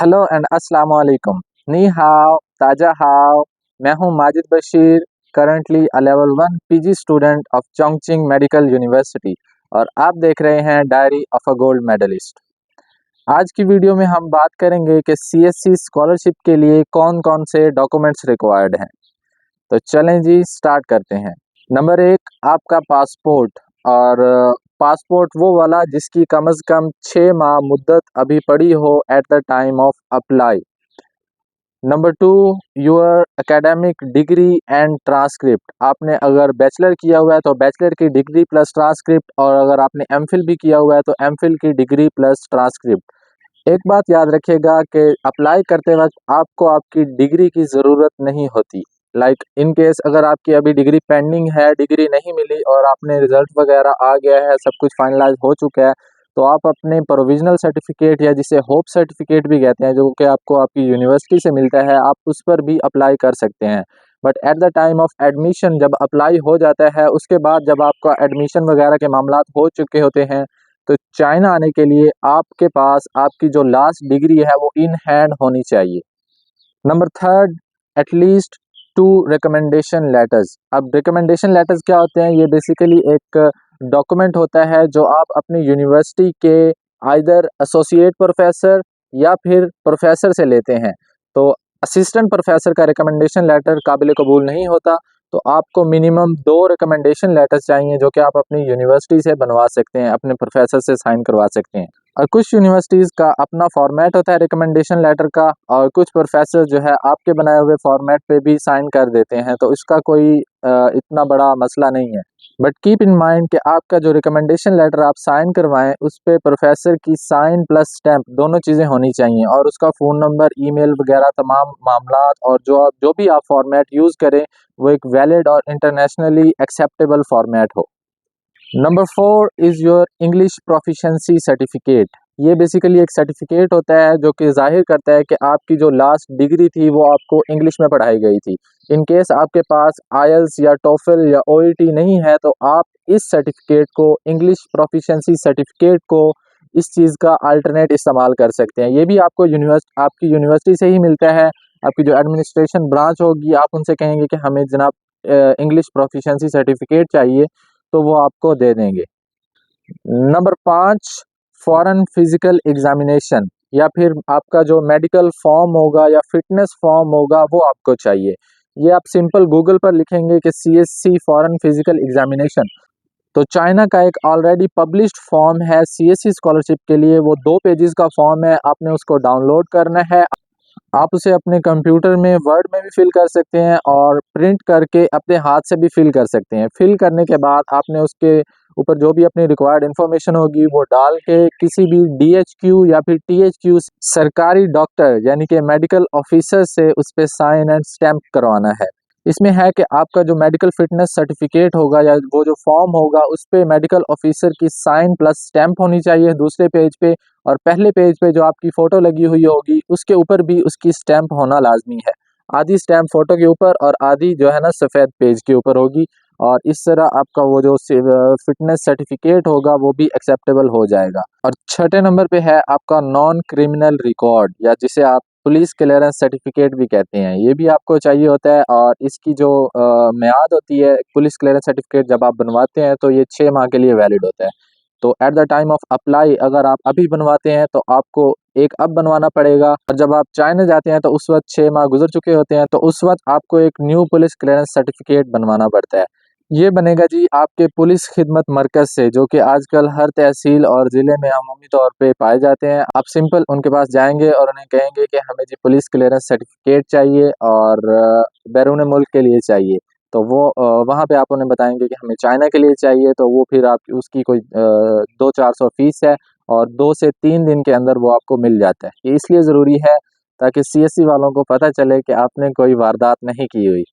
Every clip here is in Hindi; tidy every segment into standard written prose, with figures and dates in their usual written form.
हेलो एंड अस्सलाम वालेकुम। नी हाओ, ताजा हाओ। मैं हूं Majid Bashir, currently a level 1 PG student of Chongqing medical university और आप देख रहे हैं diary of a gold medalist. आज की वीडियो में हम बात करेंगे कि सीएससी स्कॉलरशिप के लिए कौन-कौन से डॉक्यूमेंट्स रिक्वायर्ड हैं। तो चलें जी स्टार्ट करते हैं। नंबर 1 आपका पासपोर्ट और पासपोर्ट वो वाला जिसकी कम से कम 6 माह मुद्दत अभी पड़ी हो at the time of apply. Number 2 your academic degree and transcript. आपने अगर बैचलर किया हुआ है तो बैचलर की डिग्री प्लस ट्रांसक्रिप्ट, और अगर आपने एमफिल भी किया हुआ है तो एमफिल की डिग्री प्लस ट्रांसक्रिप्ट। एक बात याद रखिएगा कि अप्लाई करते वक्त आपको आपकी डिग्री की ज़रूरत नहीं होती। लाइक इन केस अगर आपकी अभी डिग्री पेंडिंग है, डिग्री नहीं मिली और आपने रिजल्ट वगैरह आ गया है, सब कुछ फाइनलाइज हो चुका है, तो आप अपने प्रोविजनल सर्टिफिकेट या जिसे होप सर्टिफिकेट भी कहते हैं, जो कि आपको आपकी यूनिवर्सिटी से मिलता है, आप उस पर भी अप्लाई कर सकते हैं। But at the time of admission जब अप्लाई हो जाता है, उसके बाद जब आपका एडमिशन वगैरह के मामला हो चुके होते हैं, तो चाइना आने के लिए आपके पास आपकी जो लास्ट डिग्री है वो इन हैंड होनी चाहिए। Number 3 at least 2 recommendation letters. अब रिकमेंडेशन लेटर्स क्या होते हैं? ये बेसिकली एक डॉक्यूमेंट होता है जो आप अपनी यूनिवर्सिटी के आइदर एसोसिएट प्रोफेसर या फिर प्रोफेसर से लेते हैं। तो असिस्टेंट प्रोफेसर का रिकमेंडेशन लेटर काबिल कबूल नहीं होता, तो आपको मिनिमम 2 रिकमेंडेशन लेटर्स चाहिए जो कि आप अपनी यूनिवर्सिटी से बनवा सकते हैं, अपने प्रोफेसर से साइन करवा सकते हैं। और कुछ यूनिवर्सिटीज़ का अपना फॉर्मेट होता है रिकमेंडेशन लेटर का, और कुछ प्रोफेसर जो है आपके बनाए हुए फॉर्मेट पे भी साइन कर देते हैं, तो इसका कोई इतना बड़ा मसला नहीं है। बट कीप इन माइंड कि आपका जो रिकमेंडेशन लेटर आप साइन करवाएं उस पे प्रोफेसर की साइन प्लस स्टैंप दोनों चीज़ें होनी चाहिए, और उसका फ़ोन नंबर, ईमेल वगैरह तमाम मामलात, और जो भी आप फॉर्मेट यूज़ करें वो एक वैलिड और इंटरनेशनली एक्सेप्टेबल फॉर्मेट हो। Number 4 is your English proficiency certificate. ये बेसिकली एक सर्टिफिकेट होता है जो कि ज़ाहिर करता है कि आपकी जो लास्ट डिग्री थी वो आपको इंग्लिश में पढ़ाई गई थी। इन केस आपके पास आईएलटीएस या टोफल या ओईटी नहीं है, तो आप इस सर्टिफिकेट को, इंग्लिश प्रोफिशिएंसी सर्टिफिकेट को, इस चीज़ का अल्टरनेट इस्तेमाल कर सकते हैं। ये भी आपको आपकी यूनिवर्सिटी से ही मिलता है। आपकी जो एडमिनिस्ट्रेशन ब्रांच होगी, आप उनसे कहेंगे कि हमें जनाब इंग्लिश प्रोफिशिएंसी सर्टिफिकेट चाहिए, तो वो आपको दे देंगे। नंबर 5 फॉरेन फिजिकल एग्जामिनेशन, या फिर आपका जो मेडिकल फॉर्म होगा या फिटनेस फॉर्म होगा वो आपको चाहिए। ये आप सिंपल गूगल पर लिखेंगे कि सीएससी फॉरेन फिजिकल एग्जामिनेशन, तो चाइना का एक ऑलरेडी पब्लिश्ड फॉर्म है सीएससी स्कॉलरशिप के लिए। वो 2 पेजेस का फॉर्म है, आपने उसको डाउनलोड करना है। आप उसे अपने कंप्यूटर में वर्ड में भी फिल कर सकते हैं और प्रिंट करके अपने हाथ से भी फिल कर सकते हैं। फिल करने के बाद आपने उसके ऊपर जो भी अपनी रिक्वायर्ड इन्फॉर्मेशन होगी वो डाल के किसी भी डीएचक्यू या फिर टीएचक्यू सरकारी डॉक्टर यानी कि मेडिकल ऑफिसर से उस पर साइन एंड स्टैम्प करवाना है। इसमें है कि आपका जो मेडिकल फिटनेस सर्टिफिकेट होगा या वो जो फॉर्म होगा उस पे मेडिकल ऑफिसर की साइन प्लस स्टैम्प होनी चाहिए दूसरे पेज पे, और पहले पेज पे जो आपकी फ़ोटो लगी हुई होगी उसके ऊपर भी उसकी स्टैम्प होना लाजमी है। आधी स्टैम्प फ़ोटो के ऊपर और आधी जो है ना सफ़ेद पेज के ऊपर होगी, और इस तरह आपका वो जो फिटनेस सर्टिफिकेट होगा वो भी एक्सेप्टेबल हो जाएगा। और छठे नंबर पे है आपका नॉन क्रिमिनल रिकॉर्ड, या जिसे आप पुलिस क्लियरेंस सर्टिफिकेट भी कहते हैं, ये भी आपको चाहिए होता है। और इसकी जो मियाद होती है पुलिस क्लियरेंस सर्टिफिकेट जब आप बनवाते हैं तो ये 6 माह के लिए वैलिड होता है। तो at the time of apply अगर आप अभी बनवाते हैं तो आपको एक अब बनवाना पड़ेगा, और जब आप चाइना जाते हैं तो उस वक्त 6 माह गुजर चुके होते हैं, तो उस वक्त आपको एक न्यू पुलिस क्लियरेंस सर्टिफिकेट बनवाना पड़ता है। ये बनेगा जी आपके पुलिस खिदमत मरकज़ से, जो कि आजकल हर तहसील और ज़िले में अमूमी तौर पे पाए जाते हैं। आप सिंपल उनके पास जाएंगे और उन्हें कहेंगे कि हमें जी पुलिस क्लियरेंस सर्टिफिकेट चाहिए और बैरून मुल्क के लिए चाहिए, तो वो वहाँ पे आप उन्हें बताएंगे कि हमें चाइना के लिए चाहिए, तो वो फिर आप उसकी कोई 200-400 फीस है, और 2 से 3 दिन के अंदर वो आपको मिल जाता है। ये इसलिए ज़रूरी है ताकि सीएससी वालों को पता चले कि आपने कोई वारदात नहीं की हुई।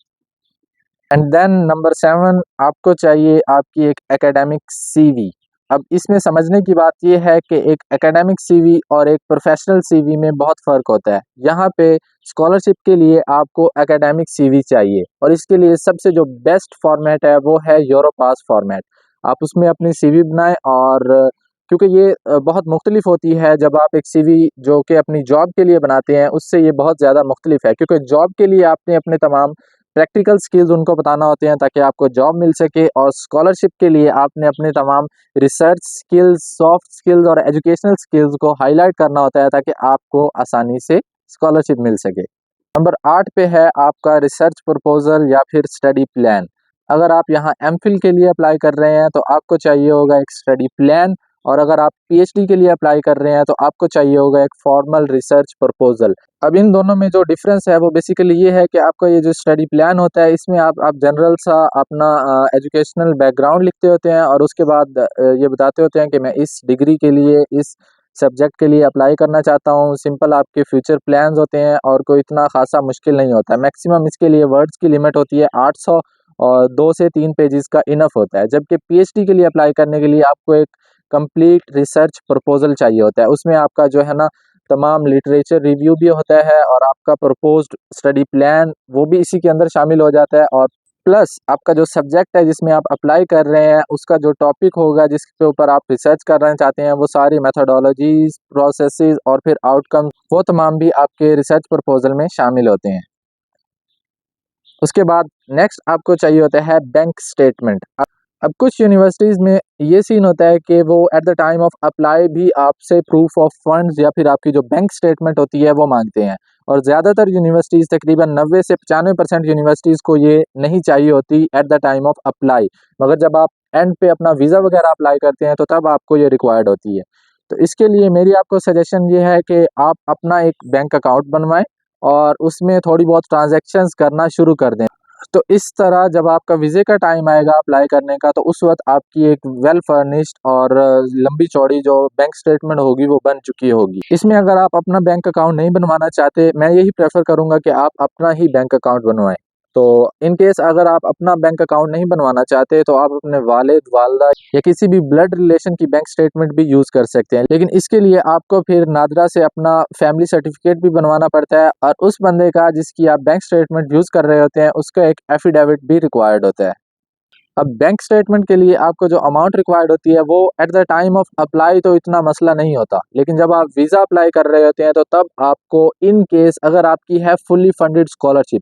एंड देन नंबर 7 आपको चाहिए आपकी एक एकेडमिक सीवी। अब इसमें समझने की बात यह है कि एक एकेडमिक सीवी और एक प्रोफेशनल सीवी में बहुत फ़र्क होता है। यहाँ पे स्कॉलरशिप के लिए आपको एकेडमिक सीवी चाहिए, और इसके लिए सबसे जो बेस्ट फॉर्मेट है वो है यूरोपास फॉर्मेट। आप उसमें अपनी सीवी बनाएं और क्योंकि ये बहुत मुख्तलिफ होती है जब आप एक सीवी जो कि अपनी जॉब के लिए बनाते हैं, उससे ये बहुत ज़्यादा मुख्तलिफ है, क्योंकि जॉब के लिए आपने अपने तमाम प्रैक्टिकल स्किल्स उनको बताना होते हैं ताकि आपको जॉब मिल सके, और स्कॉलरशिप के लिए आपने अपने तमाम रिसर्च स्किल्स, सॉफ्ट स्किल्स और एजुकेशनल स्किल्स को हाईलाइट करना होता है ताकि आपको आसानी से स्कॉलरशिप मिल सके। नंबर 8 पे है आपका रिसर्च प्रपोजल या फिर स्टडी प्लान। अगर आप यहाँ एमफिल के लिए अप्लाई कर रहे हैं तो आपको चाहिए होगा एक स्टडी प्लान, और अगर आप पीएचडी के लिए अप्लाई कर रहे हैं तो आपको चाहिए होगा एक फॉर्मल रिसर्च प्रपोजल। अब इन दोनों में जो डिफरेंस है वो बेसिकली ये है कि आपका ये जो स्टडी प्लान होता है, इसमें आप जनरल सा अपना एजुकेशनल बैकग्राउंड लिखते होते हैं, और उसके बाद ये बताते होते हैं कि मैं इस डिग्री के लिए, इस सब्जेक्ट के लिए अप्लाई करना चाहता हूँ। सिंपल आपके फ्यूचर प्लान्स होते हैं और कोई इतना खासा मुश्किल नहीं होता है। मैक्सिमम इसके लिए वर्ड्स की लिमिट होती है 800, और 2 से 3 पेजेस का इनफ होता है। जबकि पीएचडी के लिए अप्लाई करने के लिए आपको एक कंप्लीट रिसर्च प्रपोजल चाहिए होता है। उसमें आपका जो है ना तमाम लिटरेचर रिव्यू भी होता है, और आपका प्रपोज्ड स्टडी प्लान वो भी इसी के अंदर शामिल हो जाता है, और प्लस आपका जो सब्जेक्ट है जिसमें आप अप्लाई कर रहे हैं उसका जो टॉपिक होगा जिसके ऊपर आप रिसर्च करना चाहते हैं, वो सारी मेथोडोलॉजीज, प्रोसेसेस और फिर आउटकम, वो तमाम भी आपके रिसर्च प्रपोजल में शामिल होते हैं। उसके बाद नेक्स्ट आपको चाहिए होता है बैंक स्टेटमेंट। अब कुछ यूनिवर्सिटीज़ में ये सीन होता है कि वो at the time of apply भी आपसे प्रूफ ऑफ फंड्स या फिर आपकी जो बैंक स्टेटमेंट होती है वो मांगते हैं, और ज़्यादातर यूनिवर्सिटीज़, तकरीबन 90 से 95% यूनिवर्सिटीज़ को ये नहीं चाहिए होती at the time of apply, मगर जब आप एंड पे अपना वीज़ा वगैरह अप्लाई करते हैं तो तब आपको ये रिक्वायर्ड होती है। तो इसके लिए मेरी आपको सजेशन ये है कि आप अपना एक बैंक अकाउंट बनवाएं और उसमें थोड़ी बहुत ट्रांजैक्शंस करना शुरू कर दें। तो इस तरह जब आपका वीज़े का टाइम आएगा अप्लाई करने का, तो उस वक़्त आपकी एक वेल फर्निश्ड और लंबी चौड़ी जो बैंक स्टेटमेंट होगी वो बन चुकी होगी। इसमें अगर आप अपना बैंक अकाउंट नहीं बनवाना चाहते, मैं यही प्रेफ़र करूँगा कि आप अपना ही बैंक अकाउंट बनवाएँ। तो इन केस अगर आप अपना बैंक अकाउंट नहीं बनवाना चाहते तो आप अपने वालिद, वालदा या किसी भी ब्लड रिलेशन की बैंक स्टेटमेंट भी यूज़ कर सकते हैं। लेकिन इसके लिए आपको फिर नादरा से अपना फैमिली सर्टिफिकेट भी बनवाना पड़ता है, और उस बंदे का जिसकी आप बैंक स्टेटमेंट यूज़ कर रहे होते हैं उसका एक एफिडेविट भी रिक्वायर्ड होता है। अब बैंक स्टेटमेंट के लिए आपको जो अमाउंट रिक्वायर्ड होती है वो at the time of apply तो इतना मसला नहीं होता, लेकिन जब आप वीज़ा अप्लाई कर रहे होते हैं तो तब आपको, इन केस अगर आपकी है फुल्ली फंडेड स्कॉलरशिप,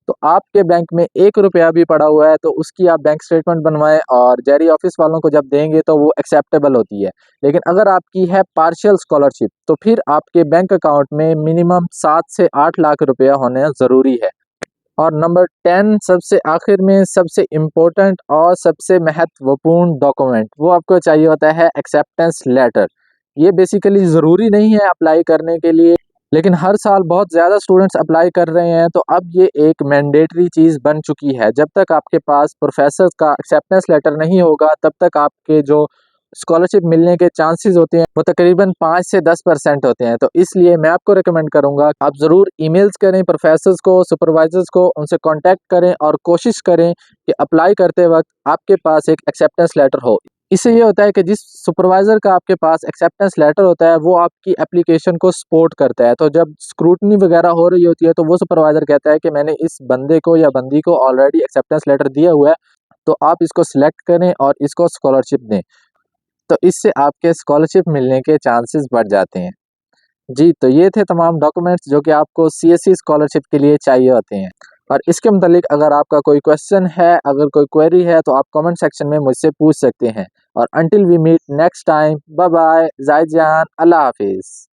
तो आपके बैंक में 1 रुपया भी पड़ा हुआ है तो उसकी आप बैंक स्टेटमेंट बनवाएं, और जेरी ऑफिस वालों को जब देंगे तो वो एक्सेप्टेबल होती है। लेकिन अगर आपकी है पार्शियल स्कॉलरशिप तो फिर आपके बैंक अकाउंट में मिनिमम 7 से 8 लाख रुपया होना ज़रूरी है। और नंबर 10 सबसे आखिर में सबसे इम्पोर्टेंट और सबसे महत्वपूर्ण डॉक्यूमेंट, वो आपको चाहिए होता है एक्सेप्टेंस लेटर। ये बेसिकली ज़रूरी नहीं है अप्लाई करने के लिए, लेकिन हर साल बहुत ज़्यादा स्टूडेंट्स अप्लाई कर रहे हैं, तो अब ये एक मैंडेटरी चीज़ बन चुकी है। जब तक आपके पास प्रोफेसर का एक्सेप्टेंस लेटर नहीं होगा तब तक आपके जो स्कॉलरशिप मिलने के चांसेस होते हैं वो तकरीबन 5 से 10% होते हैं। तो इसलिए मैं आपको रिकमेंड करूंगा आप ज़रूर ईमेल्स करें प्रोफेसर्स को, सुपरवाइजर्स को, उनसे कांटेक्ट करें और कोशिश करें कि अप्लाई करते वक्त आपके पास एक एक्सेप्टेंस लेटर हो। इससे ये होता है कि जिस सुपरवाइज़र का आपके पास एक्सेप्टेंस लेटर होता है वो आपकी एप्लीकेशन को सपोर्ट करता है, तो जब स्क्रूटनी वगैरह हो रही होती है तो वो सुपरवाइज़र कहता है कि मैंने इस बंदे को या बंदी को ऑलरेडी एक्सेप्टेंस लेटर दिया हुआ है, तो आप इसको सिलेक्ट करें और इसको स्कॉलरशिप दें। तो इससे आपके स्कॉलरशिप मिलने के चांसेस बढ़ जाते हैं। जी, तो ये थे तमाम डॉक्यूमेंट्स जो कि आपको सीएससी स्कॉलरशिप के लिए चाहिए होते हैं। और इसके मुतालिक अगर आपका कोई क्वेश्चन है, अगर कोई क्वेरी है तो आप कमेंट सेक्शन में मुझसे पूछ सकते हैं। और until we meet next time, bye bye, Zahid जान, अल्लाह हाफ़िज़।